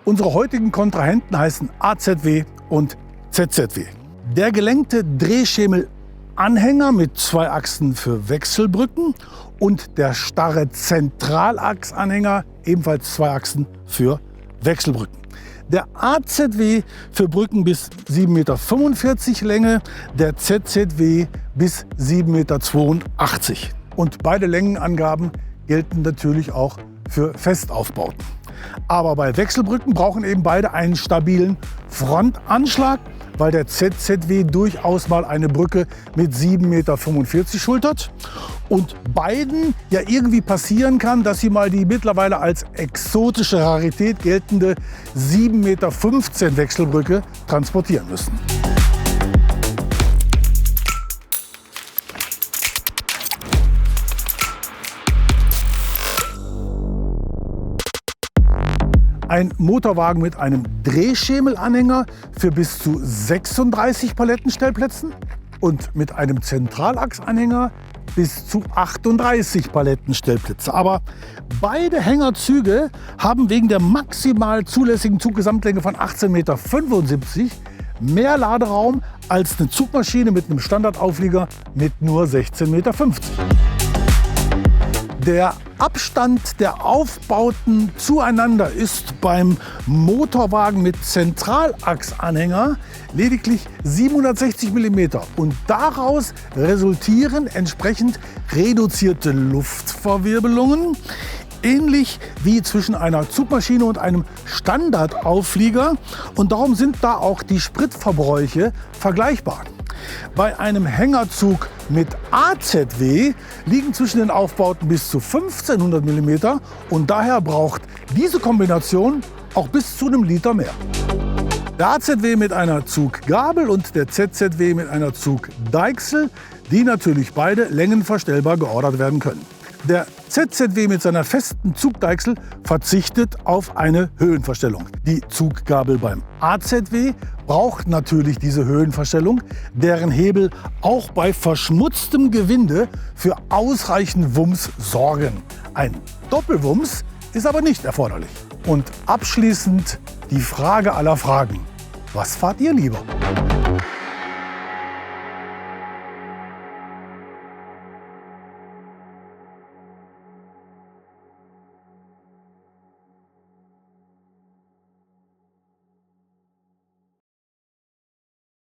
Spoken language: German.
Unsere heutigen Kontrahenten heißen AZW und ZZW. Der gelenkte Drehschemelanhänger mit 2 Achsen für Wechselbrücken und der starre Zentralachsanhänger, ebenfalls 2 Achsen für Wechselbrücken. Der AZW für Brücken bis 7,45 m Länge, der ZZW bis 7,82 m. Und beide Längenangaben gelten natürlich auch für Festaufbauten. Aber bei Wechselbrücken brauchen eben beide einen stabilen Frontanschlag, weil der ZZW durchaus mal eine Brücke mit 7,45 m schultert und beiden ja irgendwie passieren kann, dass sie mal die mittlerweile als exotische Rarität geltende 7,15 m Wechselbrücke transportieren müssen. Ein Motorwagen mit einem Drehschemelanhänger für bis zu 36 Palettenstellplätzen und mit einem Zentralachsanhänger bis zu 38 Palettenstellplätze. Aber beide Hängerzüge haben wegen der maximal zulässigen Zuggesamtlänge von 18,75 m mehr Laderaum als eine Zugmaschine mit einem Standardauflieger mit nur 16,50 m. Der Abstand der Aufbauten zueinander ist beim Motorwagen mit Zentralachsanhänger lediglich 760 mm und daraus resultieren entsprechend reduzierte Luftverwirbelungen, ähnlich wie zwischen einer Zugmaschine und einem Standardauflieger, und darum sind da auch die Spritverbräuche vergleichbar. Bei einem Hängerzug mit AZW liegen zwischen den Aufbauten bis zu 1500 mm und daher braucht diese Kombination auch bis zu einem Liter mehr. Der AZW mit einer Zuggabel und der ZZW mit einer Zugdeichsel, die natürlich beide längenverstellbar geordert werden können. Der ZZW mit seiner festen Zugdeichsel verzichtet auf eine Höhenverstellung. Die Zuggabel beim AZW braucht natürlich diese Höhenverstellung, deren Hebel auch bei verschmutztem Gewinde für ausreichend Wumms sorgen. Ein Doppelwumms ist aber nicht erforderlich. Und abschließend die Frage aller Fragen: Was fahrt ihr lieber?